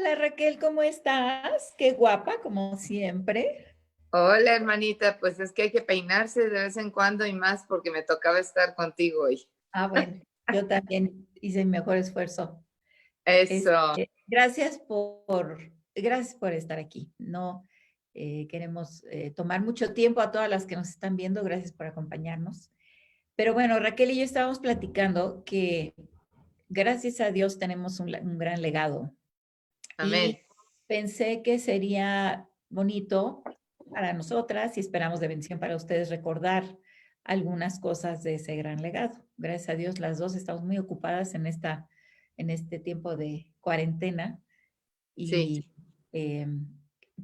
Hola Raquel, ¿cómo estás? Qué guapa, como siempre. Hola, hermanita, pues es que hay que peinarse de vez en cuando y más porque me tocaba estar contigo hoy. Bueno, yo también hice mi mejor esfuerzo. Eso. Gracias por estar aquí. No queremos tomar mucho tiempo a todas las que nos están viendo. Gracias por acompañarnos. Pero bueno, Raquel y yo estábamos platicando que gracias a Dios tenemos un gran legado. Amén. Y pensé que sería bonito para nosotras y esperamos de bendición para ustedes recordar algunas cosas de ese gran legado. Gracias a Dios, las dos estamos muy ocupadas en este tiempo de cuarentena. Sí, Y, eh,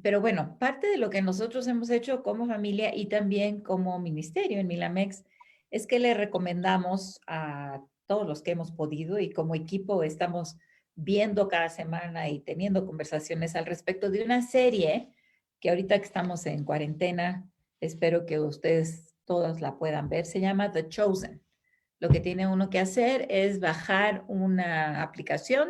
pero bueno, parte de lo que nosotros hemos hecho como familia y también como ministerio en Milamex es que le recomendamos a todos los que hemos podido y como equipo estamos viendo cada semana y teniendo conversaciones al respecto de una serie que ahorita que estamos en cuarentena, espero que ustedes todas la puedan ver. Se llama The Chosen. Lo que tiene uno que hacer es bajar una aplicación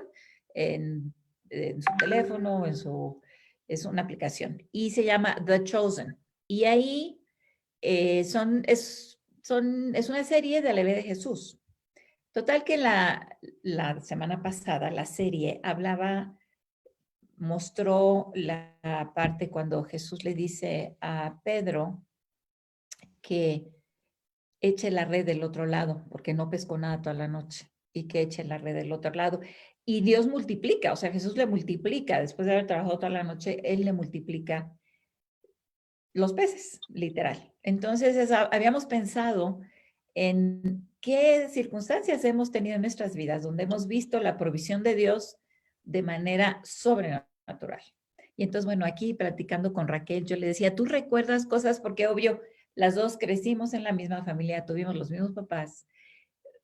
en su teléfono, es una aplicación y se llama The Chosen. Y ahí es una serie de la vida de Jesús. Total que la semana pasada la serie mostró la parte cuando Jesús le dice a Pedro que eche la red del otro lado, porque no pescó nada toda la noche, y que eche la red del otro lado. Y Dios multiplica, o sea, Jesús le multiplica, después de haber trabajado toda la noche, Él le multiplica los peces, literal. Entonces, habíamos pensado en qué circunstancias hemos tenido en nuestras vidas donde hemos visto la provisión de Dios de manera sobrenatural. Y entonces, bueno, aquí platicando con Raquel, yo le decía, ¿tú recuerdas cosas? Porque obvio, las dos crecimos en la misma familia, tuvimos los mismos papás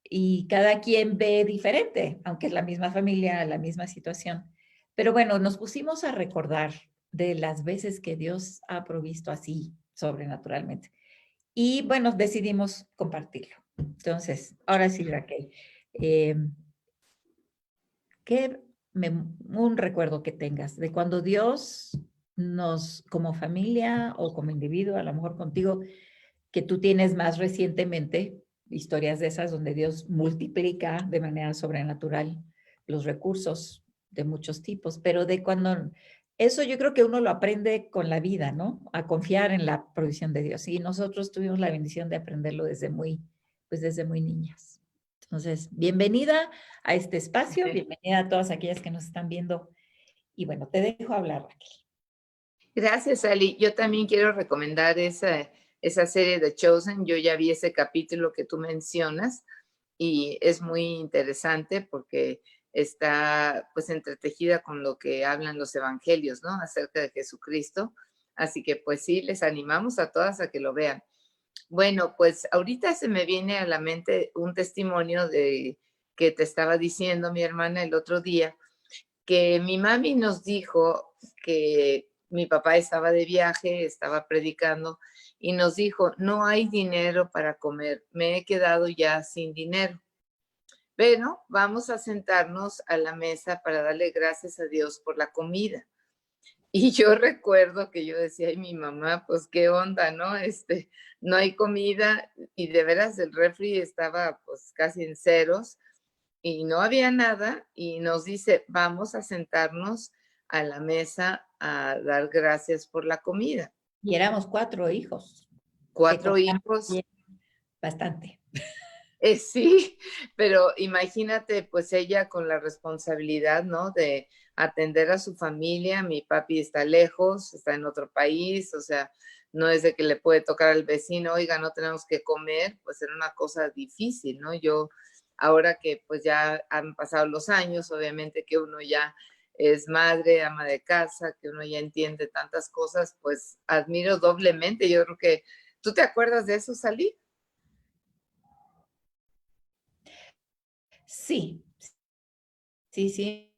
y cada quien ve diferente, aunque es la misma familia, la misma situación. Pero bueno, nos pusimos a recordar de las veces que Dios ha provisto así, sobrenaturalmente. Y bueno, decidimos compartirlo. Entonces, ahora sí, Raquel, eh, ¿qué un recuerdo que tengas de cuando Dios nos, como familia o como individuo, a lo mejor contigo, que tú tienes más recientemente, historias de esas donde Dios multiplica de manera sobrenatural los recursos de muchos tipos, pero de cuando eso yo creo que uno lo aprende con la vida, ¿no? A confiar en la provisión de Dios. Y nosotros tuvimos la bendición de aprenderlo pues desde muy niñas. Entonces, bienvenida a este espacio, amén. bienvenida a todas aquellas que nos están viendo. Y bueno, te dejo hablar, Raquel. Gracias, Ali. Yo también quiero recomendar esa serie de Chosen. Yo ya vi ese capítulo que tú mencionas y es muy interesante porque está pues entretejida con lo que hablan los evangelios, ¿no? Acerca de Jesucristo. Así que pues sí, les animamos a todas a que lo vean. Bueno, pues ahorita se me viene a la mente un testimonio de que te estaba diciendo mi hermana el otro día, que mi mami nos dijo que mi papá estaba de viaje, estaba predicando y nos dijo, no hay dinero para comer, me he quedado ya sin dinero, pero vamos a sentarnos a la mesa para darle gracias a Dios por la comida. Y yo recuerdo que yo decía, ay, mi mamá, pues qué onda, ¿no? No hay comida y de veras el refri estaba pues casi en ceros y no había nada y nos dice, vamos a sentarnos a la mesa a dar gracias por la comida. Y éramos 4 hijos que Cuatro comíamos hijos, bien, bastante. sí, pero imagínate, pues ella con la responsabilidad, ¿no? De atender a su familia. Mi papi está lejos, está en otro país, o sea, no es de que le puede tocar al vecino, oiga, no tenemos que comer, pues era una cosa difícil, ¿no? Yo, ahora que pues ya han pasado los años, obviamente que uno ya es madre, ama de casa, que uno ya entiende tantas cosas, pues admiro doblemente. Yo creo que, ¿tú te acuerdas de eso, Salí? Sí, sí, sí.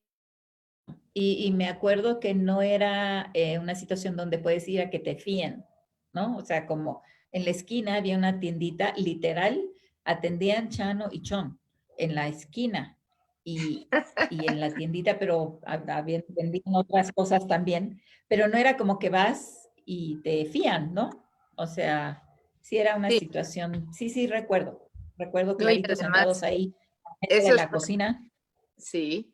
Y me acuerdo que no era una situación donde puedes ir a que te fíen, ¿no? O sea, como en la esquina había una tiendita, literal, atendían Chano y Chon en la esquina. y, y en la tiendita, pero vendían otras cosas también, pero no era como que vas y te fían, ¿no? O sea, sí era una Sí, situación, sí, recuerdo no, y clarito sentados además, ahí en medio eso de es, la cocina. sí,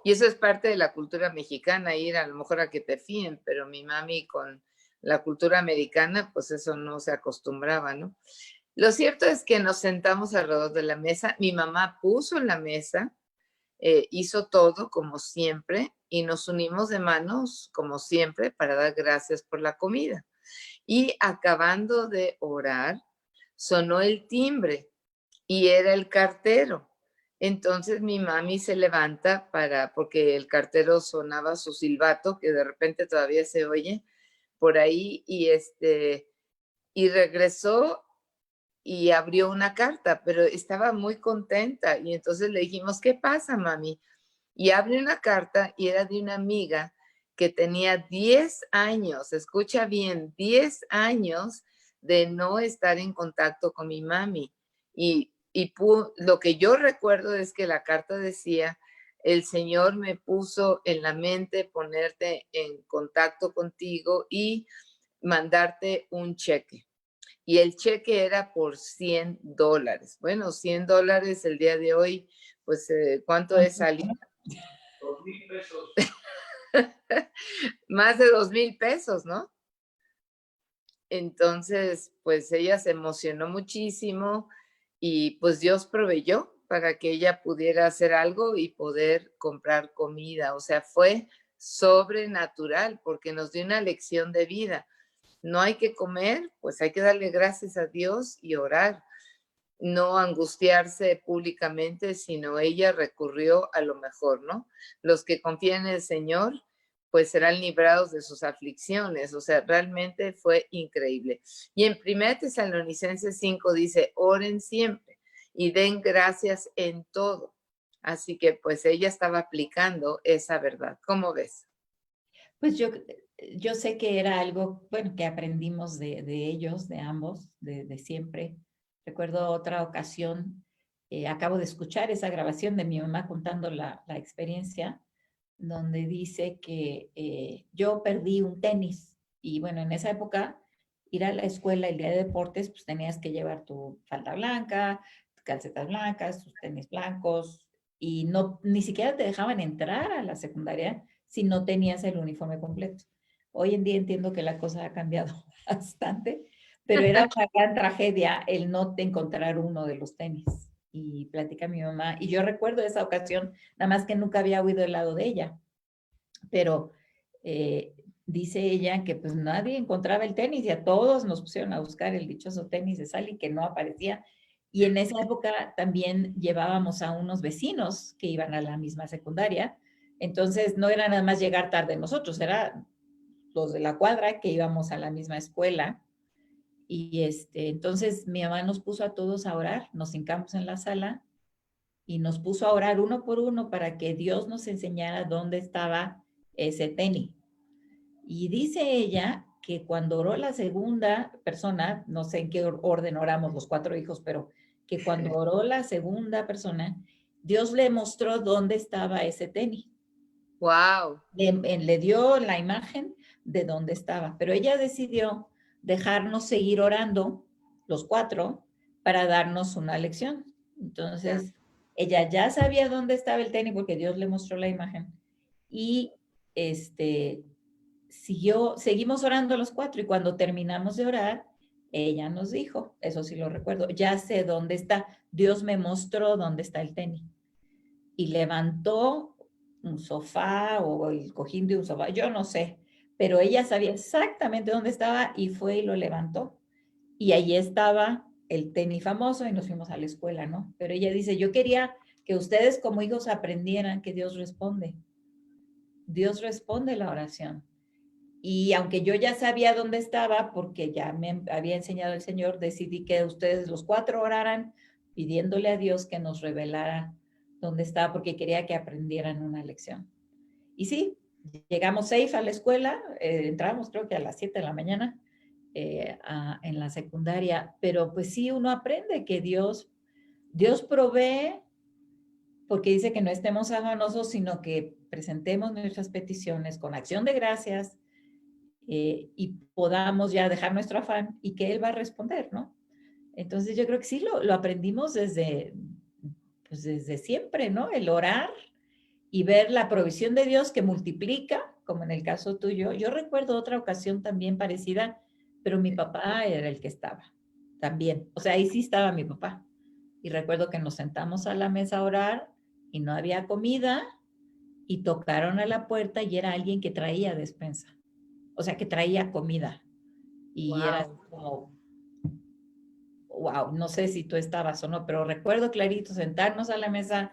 y eso es parte de la cultura mexicana, ir a lo mejor a que te fíen, pero mi mami con la cultura americana, pues eso no se acostumbraba, ¿no? Lo cierto es que nos sentamos alrededor de la mesa, mi mamá puso la mesa, hizo todo como siempre y nos unimos de manos como siempre para dar gracias por la comida. Y acabando de orar, sonó el timbre y era el cartero. Entonces mi mami se levanta porque el cartero sonaba su silbato, que de repente todavía se oye por ahí, y regresó y abrió una carta, pero estaba muy contenta. Y entonces le dijimos, ¿qué pasa, mami? Y abre una carta y era de una amiga que tenía 10 años, escucha bien, 10 años de no estar en contacto con mi mami. Lo que yo recuerdo es que la carta decía, el Señor me puso en la mente ponerte en contacto contigo y mandarte un cheque. Y el cheque era por $100. Bueno, $100 el día de hoy, pues, ¿cuánto es, Ali? 2,000 pesos. Más de 2,000 pesos, ¿no? Entonces, pues ella se emocionó muchísimo y pues Dios proveyó para que ella pudiera hacer algo y poder comprar comida. O sea, fue sobrenatural porque nos dio una lección de vida. No hay que comer, pues hay que darle gracias a Dios y orar, no angustiarse públicamente, sino ella recurrió a lo mejor, ¿no? Los que confían en el Señor, pues serán librados de sus aflicciones. O sea, realmente fue increíble. Y en 1 Tesalonicenses 5 dice, oren siempre y den gracias en todo. Así que pues ella estaba aplicando esa verdad. ¿Cómo ves? Pues yo sé que era algo, bueno, que aprendimos de ellos, de ambos, de siempre. Recuerdo otra ocasión, acabo de escuchar esa grabación de mi mamá contando la experiencia, donde dice que yo perdí un tenis y bueno, en esa época ir a la escuela el día de deportes, pues tenías que llevar tu falda blanca, calcetas blancas, tus tenis blancos y no, ni siquiera te dejaban entrar a la secundaria si no tenías el uniforme completo. Hoy en día entiendo que la cosa ha cambiado bastante, pero era una gran tragedia el no encontrar uno de los tenis. Y platica mi mamá, y yo recuerdo esa ocasión, nada más que nunca había oído el lado de ella, pero dice ella que pues nadie encontraba el tenis y a todos nos pusieron a buscar el dichoso tenis de Sally que no aparecía. Y en esa época también llevábamos a unos vecinos que iban a la misma secundaria. Entonces no era nada más llegar tarde nosotros, era los de la cuadra que íbamos a la misma escuela. Y entonces mi mamá nos puso a todos a orar, nos hincamos en la sala y nos puso a orar uno por uno para que Dios nos enseñara dónde estaba ese tenis. Y dice ella que cuando oró la segunda persona, no sé en qué orden oramos los cuatro hijos, pero que cuando oró la segunda persona, Dios le mostró dónde estaba ese tenis. Wow. Le dio la imagen de dónde estaba, pero ella decidió dejarnos seguir orando, los cuatro, para darnos una lección. Ya. Entonces, ella ya sabía dónde estaba el tenis porque Dios le mostró la imagen y seguimos orando los cuatro y cuando terminamos de orar, ella nos dijo, eso sí lo recuerdo, ya sé dónde está, Dios me mostró dónde está el tenis. Y levantó un sofá o el cojín de un sofá, yo no sé, pero ella sabía exactamente dónde estaba y fue y lo levantó. Y ahí estaba el tenis famoso y nos fuimos a la escuela, ¿no? Pero ella dice, yo quería que ustedes como hijos aprendieran que Dios responde la oración. Y aunque yo ya sabía dónde estaba, porque ya me había enseñado el Señor, decidí que ustedes los cuatro oraran pidiéndole a Dios que nos revelara dónde estaba, porque quería que aprendieran una lección. Y sí, llegamos safe a la escuela, entramos creo que a las 7 de la mañana en la secundaria, pero pues sí, uno aprende que Dios provee porque dice que no estemos afanosos, sino que presentemos nuestras peticiones con acción de gracias y podamos ya dejar nuestro afán y que Él va a responder, ¿no? Entonces yo creo que sí lo aprendimos desde, pues desde siempre, ¿no? El orar y ver la provisión de Dios que multiplica, como en el caso tuyo. Yo recuerdo otra ocasión también parecida, pero mi papá era el que estaba también. O sea, ahí sí estaba mi papá. Y recuerdo que nos sentamos a la mesa a orar y no había comida y tocaron a la puerta y era alguien que traía despensa. O sea, que traía comida. Y era Wow. como, wow, no sé si tú estabas o no, pero recuerdo clarito sentarnos a la mesa,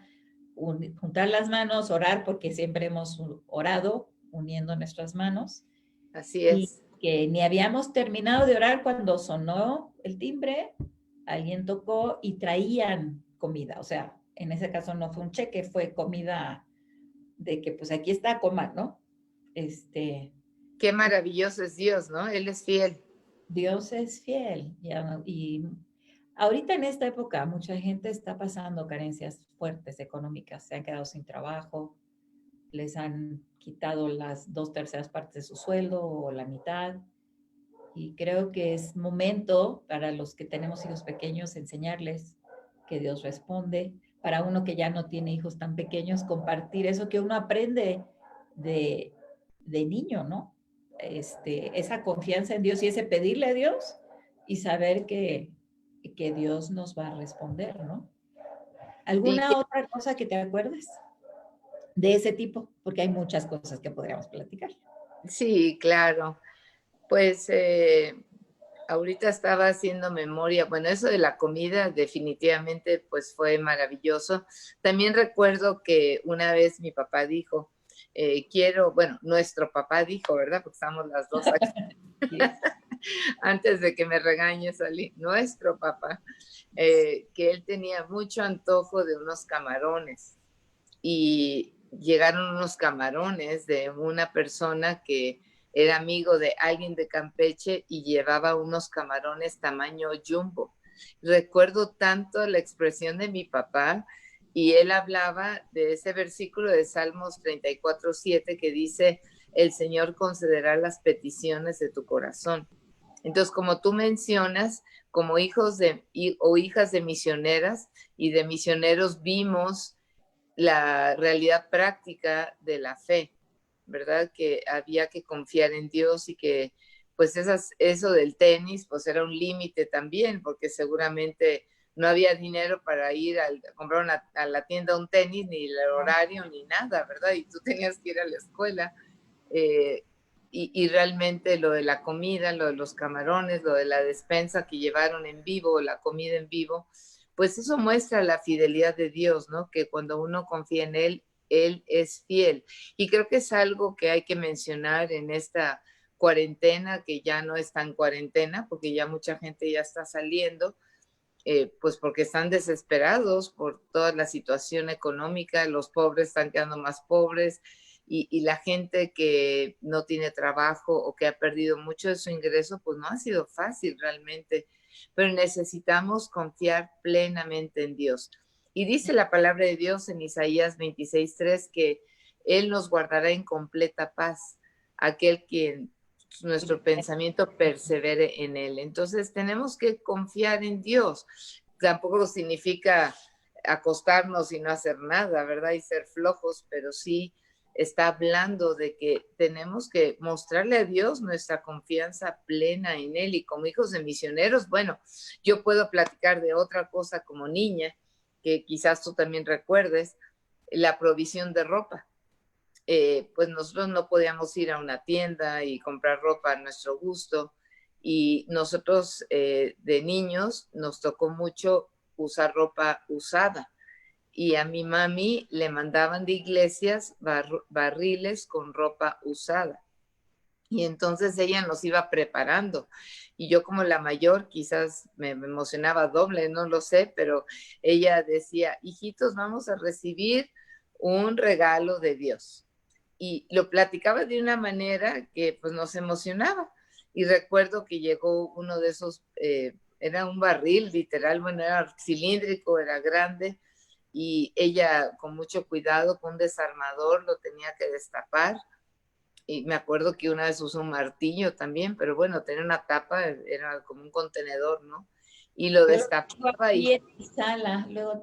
juntar las manos, orar, porque siempre hemos orado uniendo nuestras manos, Así y es. que ni habíamos terminado de orar cuando sonó el timbre, alguien tocó y traían comida. O sea, en ese caso no fue un cheque, fue comida de que pues aquí está, coma, ¿no? Este, Qué maravilloso es Dios, ¿no? Él es fiel. Dios es fiel. Y ahorita en esta época mucha gente está pasando carencias fuertes económicas, se han quedado sin trabajo, les han quitado las 2/3 partes de su sueldo o la mitad. Y creo que es momento para los que tenemos hijos pequeños enseñarles que Dios responde. Para uno que ya no tiene hijos tan pequeños, compartir eso que uno aprende de, de niño, ¿no? Esa confianza en Dios y ese pedirle a Dios y saber que Dios nos va a responder, ¿no? Sí, ¿Alguna otra cosa que te acuerdes de ese tipo? Porque hay muchas cosas que podríamos platicar. sí, claro. Pues ahorita estaba haciendo memoria. Bueno, eso de la comida definitivamente pues fue maravilloso. También recuerdo que una vez mi papá dijo, quiero, bueno, nuestro papá dijo, ¿verdad? Porque estamos las dos aquí. Sí. Antes de que me regañe salí, nuestro papá, que él tenía mucho antojo de unos camarones y llegaron unos camarones de una persona que era amigo de alguien de Campeche y llevaba unos camarones tamaño jumbo. Recuerdo tanto la expresión de mi papá y él hablaba de ese versículo de Salmos 34:7 que dice, el Señor concederá las peticiones de tu corazón. Entonces, como tú mencionas, como hijos de o hijas de misioneras y de misioneros vimos la realidad práctica de la fe, ¿verdad? Que había que confiar en Dios y que pues eso del tenis pues era un límite también, porque seguramente no había dinero para ir a comprar a la tienda un tenis, ni el horario, ni nada, ¿verdad? Y tú tenías que ir a la escuela. Eh, y realmente lo de la comida, lo de los camarones, lo de la despensa que llevaron en vivo, la comida en vivo, pues eso muestra la fidelidad de Dios, ¿no? Que cuando uno confía en Él, Él es fiel. Y creo que es algo que hay que mencionar en esta cuarentena, que ya no es tan cuarentena, porque ya mucha gente ya está saliendo, pues porque están desesperados por toda la situación económica, los pobres están quedando más pobres y la gente que no tiene trabajo o que ha perdido mucho de su ingreso, pues no ha sido fácil realmente, pero necesitamos confiar plenamente en Dios. Y dice la palabra de Dios en Isaías 26:3 que Él nos guardará en completa paz, aquel quien nuestro pensamiento persevere en Él. Entonces tenemos que confiar en Dios. Tampoco significa acostarnos y no hacer nada, ¿verdad? Y ser flojos, pero sí está hablando de que tenemos que mostrarle a Dios nuestra confianza plena en Él. Y como hijos de misioneros, bueno, yo puedo platicar de otra cosa como niña, que quizás tú también recuerdes, la provisión de ropa. Pues nosotros no podíamos ir a una tienda y comprar ropa a nuestro gusto. Y nosotros de niños nos tocó mucho usar ropa usada. Y a mi mami le mandaban de iglesias barriles con ropa usada. Y entonces ella nos iba preparando. Y yo como la mayor quizás me emocionaba doble, no lo sé, pero ella decía, hijitos, vamos a recibir un regalo de Dios. Y lo platicaba de una manera que pues nos emocionaba. Y recuerdo que llegó uno de esos, era un barril literal, bueno, era cilíndrico, era grande, y ella con mucho cuidado, con un desarmador, lo tenía que destapar. Y me acuerdo que una vez usó un martillo también, pero bueno, tenía una tapa, era como un contenedor, ¿no? Y lo Yo lo tengo destapaba y aquí en mi sala, luego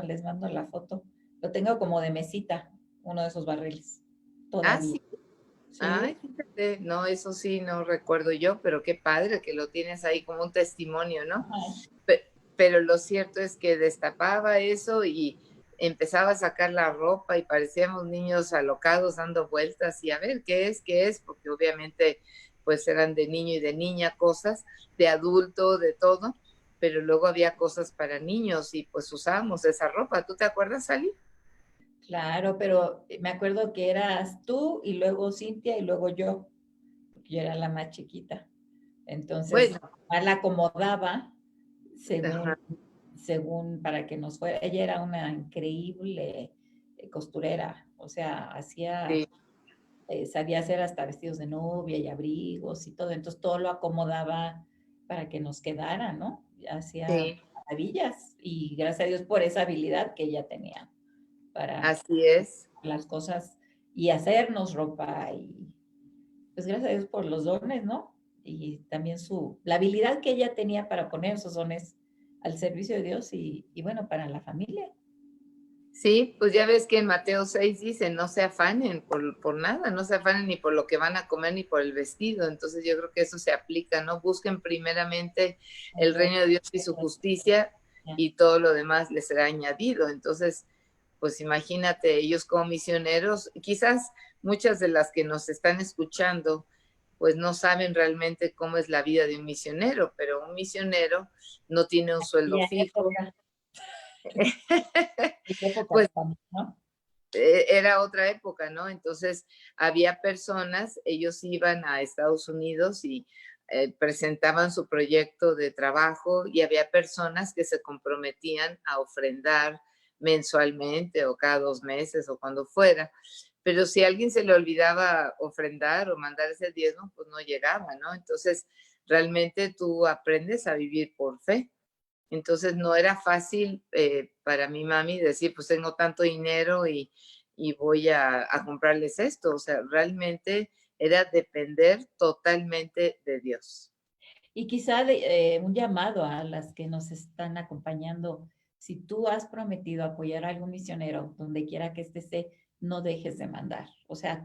les mando la foto. Lo tengo como de mesita, uno de esos barriles, todavía. sí, Sí, ay, fíjate, no, eso sí, no recuerdo yo, pero qué padre que lo tienes ahí como un testimonio, ¿no? ajá. Pero lo cierto es que destapaba eso y empezaba a sacar la ropa y parecíamos niños alocados dando vueltas y a ver qué es, porque obviamente pues eran de niño y de niña cosas, de adulto, de todo, pero luego había cosas para niños y pues usábamos esa ropa. ¿Tú te acuerdas, Ali? Claro, pero me acuerdo que eras tú y luego Cintia y luego yo, porque yo era la más chiquita. Entonces, Bueno, mamá la acomodaba según, ajá, según para que nos fuera. Ella era una increíble costurera, o sea, sí, sabía hacer hasta vestidos de novia y abrigos y todo, entonces todo lo acomodaba para que nos quedara, ¿no? Hacía sí, maravillas y gracias a Dios por esa habilidad que ella tenía para así es. las cosas y hacernos ropa y pues gracias a Dios por los dones, ¿no? Y también la habilidad que ella tenía para poner esos dones al servicio de Dios y bueno, para la familia. Sí, pues ya ves que en Mateo 6 dice, no se afanen por nada, no se afanen ni por lo que van a comer ni por el vestido. Entonces yo creo que eso se aplica, ¿no? Busquen primeramente el reino de Dios y su justicia y todo lo demás les será añadido. Entonces, pues imagínate, ellos como misioneros, quizás muchas de las que nos están escuchando, pues no saben realmente cómo es la vida de un misionero, pero un misionero no tiene un Y sueldo en fijo. época Pues también, ¿no? era otra época, ¿no? Entonces había personas, ellos iban a Estados Unidos y presentaban su proyecto de trabajo y había personas que se comprometían a ofrendar mensualmente o cada 2 meses o cuando fuera. Pero si a alguien se le olvidaba ofrendar o mandar ese diezmo, pues no llegaba, ¿no? Entonces, realmente tú aprendes a vivir por fe. Entonces no era fácil para mi mami decir, pues tengo tanto dinero y voy a comprarles esto. O sea, realmente era depender totalmente de Dios. Y quizá un llamado a las que nos están acompañando. Si tú has prometido apoyar a algún misionero, donde quiera que esté, no dejes de mandar. O sea,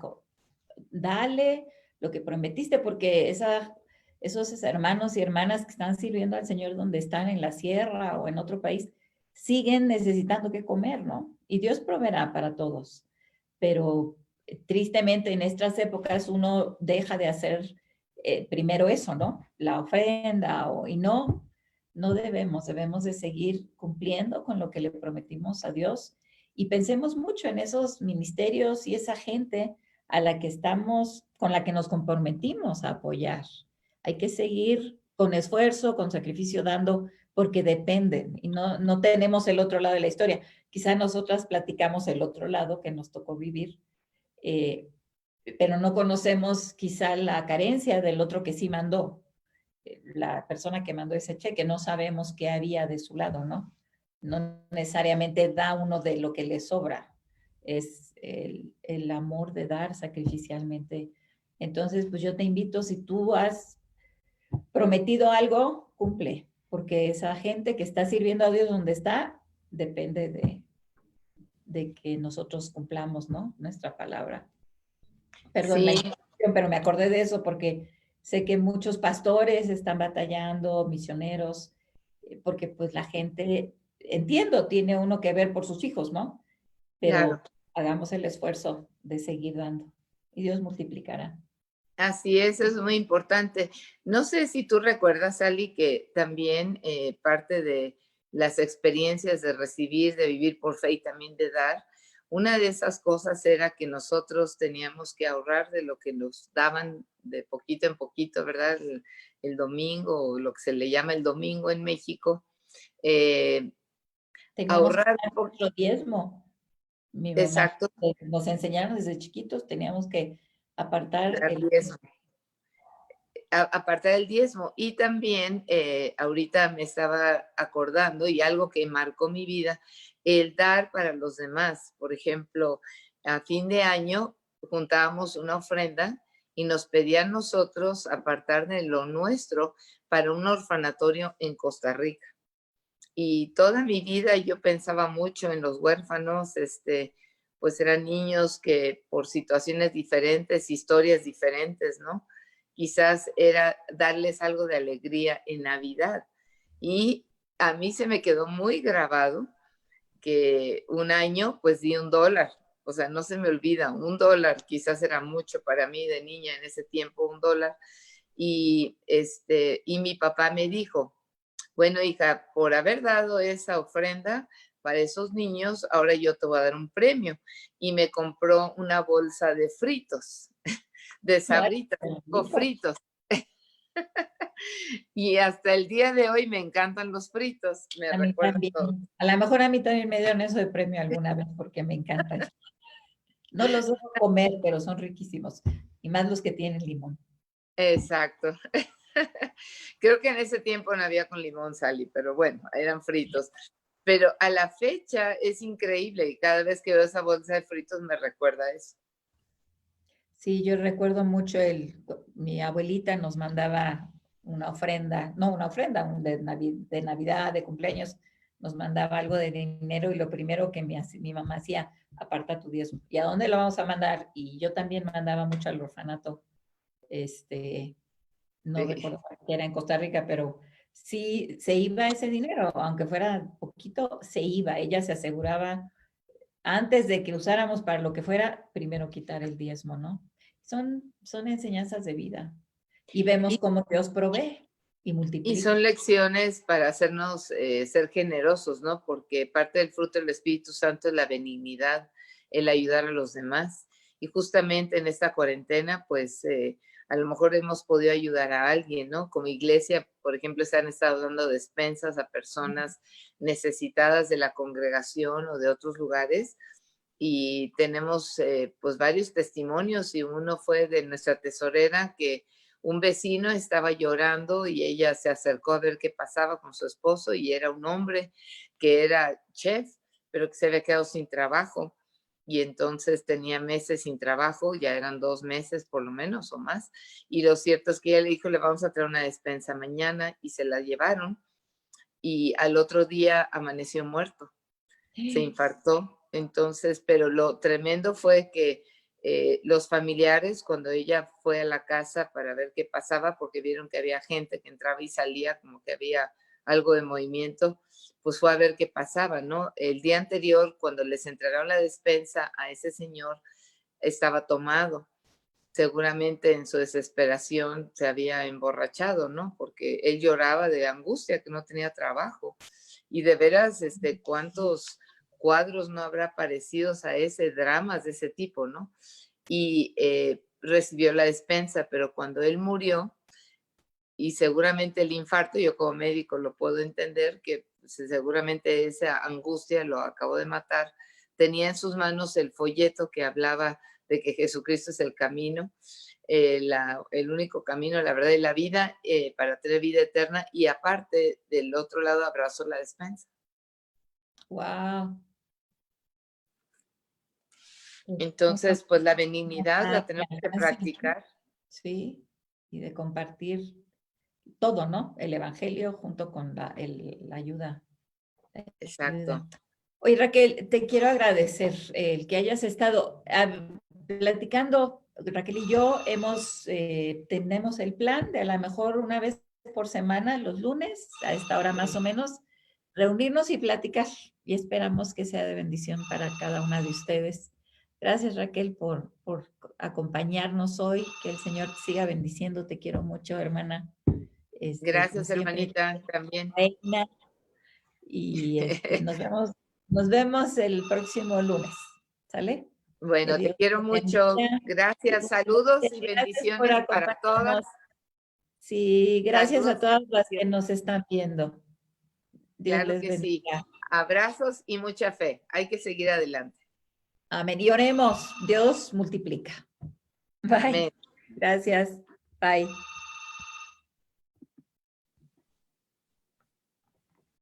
dale lo que prometiste, porque esos hermanos y hermanas que están sirviendo al Señor donde están en la sierra o en otro país, siguen necesitando que comer, ¿no? Y Dios proveerá para todos. Pero tristemente en estas épocas uno deja de hacer primero eso, ¿no? La ofrenda y no debemos de seguir cumpliendo con lo que le prometimos a Dios y pensemos mucho en esos ministerios y esa gente a la que con la que nos comprometimos a apoyar. Hay que seguir con esfuerzo, con sacrificio dando, porque dependen y no tenemos el otro lado de la historia. Quizá nosotras platicamos el otro lado que nos tocó vivir, eh, pero no conocemos quizá la carencia del otro que sí mandó, la persona que mandó ese cheque, no sabemos qué había de su lado, ¿no? No necesariamente da uno de lo que le sobra, es el amor de dar sacrificialmente. Entonces, pues yo te invito, si tú has prometido algo, cumple, porque esa gente que está sirviendo a Dios donde está, depende de que nosotros cumplamos, ¿no? Nuestra palabra. Perdón la Sí, interrupción, pero me acordé de eso porque sé que muchos pastores están batallando, misioneros, porque pues la gente, entiendo, tiene uno que ver por sus hijos, ¿no? Pero claro. hagamos el esfuerzo de seguir dando y Dios multiplicará. Así es muy importante. No sé si tú recuerdas, Ali, que también parte de las experiencias de recibir, de vivir por fe y también de dar, una de esas cosas era que nosotros teníamos que ahorrar de lo que nos daban de poquito en poquito, ¿verdad? El domingo, o lo que se le llama el domingo en México, eh, Teníamos que ahorrar, dar nuestro diezmo. Mi mamá exacto, nos enseñaron desde chiquitos, teníamos que apartar dar el... 10. apartar el diezmo. Y también ahorita me estaba acordando, y algo que marcó mi vida, el dar para los demás. Por ejemplo, a fin de año juntábamos una ofrenda y nos pedían nosotros apartar de lo nuestro para un orfanatorio en Costa Rica. Y toda mi vida yo pensaba mucho en los huérfanos, pues eran niños que por situaciones diferentes, historias diferentes, ¿no? Quizás era darles algo de alegría en Navidad. Y a mí se me quedó muy grabado que un año pues di $1. O sea, no se me olvida, $1, quizás era mucho para mí de niña en ese tiempo, $1. Y mi papá me dijo, bueno, hija, por haber dado esa ofrenda para esos niños, ahora yo te voy a dar un premio. Y me compró una bolsa de fritos, de Ay, Sabritas, qué o rico. fritos. Y hasta el día de hoy me encantan los fritos, me A mí recuerdan también. todo. A lo mejor a mí también me dieron eso de premio alguna vez porque me encantan. No los dejo comer, pero son riquísimos. Y más los que tienen limón. Exacto. Creo que en ese tiempo no había con limón, Sally, pero bueno, eran fritos. Pero a la fecha es increíble y cada vez que veo esa bolsa de fritos me recuerda eso. Sí, yo recuerdo mucho mi abuelita nos mandaba una ofrenda, no una ofrenda, de Navidad, de cumpleaños, nos mandaba algo de dinero y lo primero que mi mamá hacía, aparta tu diezmo. ¿Y a dónde lo vamos a mandar? Y yo también mandaba mucho al orfanato, no Sí. recuerdo que era en Costa Rica, pero sí se iba ese dinero, aunque fuera poquito, se iba. Ella se aseguraba antes de que usáramos para lo que fuera, primero quitar el diezmo, ¿no? Son enseñanzas de vida. Y vemos Y, cómo Dios provee y y multiplica. son lecciones para hacernos ser generosos, ¿no? Porque parte del fruto del Espíritu Santo es la benignidad, el ayudar a los demás. Y justamente en esta cuarentena, pues a lo mejor hemos podido ayudar a alguien, ¿no? Como iglesia, por ejemplo, se han estado dando despensas a personas necesitadas de la congregación o de otros lugares. Y tenemos pues varios testimonios y uno fue de nuestra tesorera que un vecino estaba llorando y ella se acercó a ver qué pasaba con su esposo y era un hombre que era chef, pero que se había quedado sin trabajo y entonces tenía meses sin trabajo, ya eran 2 meses por lo menos o más. Y lo cierto es que ella le dijo, le vamos a traer una despensa mañana y se la llevaron y al otro día amaneció muerto, se infartó. Entonces, pero lo tremendo fue que los familiares, cuando ella fue a la casa para ver qué pasaba, porque vieron que había gente que entraba y salía, como que había algo de movimiento, pues fue a ver qué pasaba, ¿no? El día anterior, cuando les entregaron la despensa a ese señor, estaba tomado. Seguramente en su desesperación se había emborrachado, ¿no? Porque él lloraba de angustia, que no tenía trabajo. Y de veras, cuántos cuadros no habrá parecidos a ese, dramas de ese tipo, ¿no? Y recibió la despensa, pero cuando él murió, y seguramente el infarto, yo como médico lo puedo entender, que seguramente esa angustia lo acabó de matar, tenía en sus manos el folleto que hablaba de que Jesucristo es el camino, el único camino, la verdad y la vida, para tener vida eterna, y aparte, del otro lado abrazó la despensa. Wow. Entonces, pues la benignidad la tenemos que practicar. Sí, y de compartir todo, ¿no? El evangelio junto con la ayuda. Exacto. Oye, Raquel, te quiero agradecer el que hayas estado platicando. Raquel y yo tenemos el plan de a lo mejor una vez por semana, los lunes, a esta hora más o menos, reunirnos y platicar. Y esperamos que sea de bendición para cada una de ustedes. Gracias, Raquel, por acompañarnos hoy. Que el Señor te siga bendiciendo. Te quiero mucho, hermana. Como Gracias, siempre, hermanita, también. reina. Y nos vemos el próximo lunes. ¿Sale? Que Bueno, te Dios quiero te mucho. bendiga. Gracias, saludos y Gracias por bendiciones para todas. acompañarnos. Sí, gracias a Saludos y todas las que bendiciones. nos están viendo. Dios Claro les que sí. bendiga. Abrazos y mucha fe. Hay que seguir adelante. Amén. Y oremos. Dios multiplica. Bye. Amén. Gracias. Bye.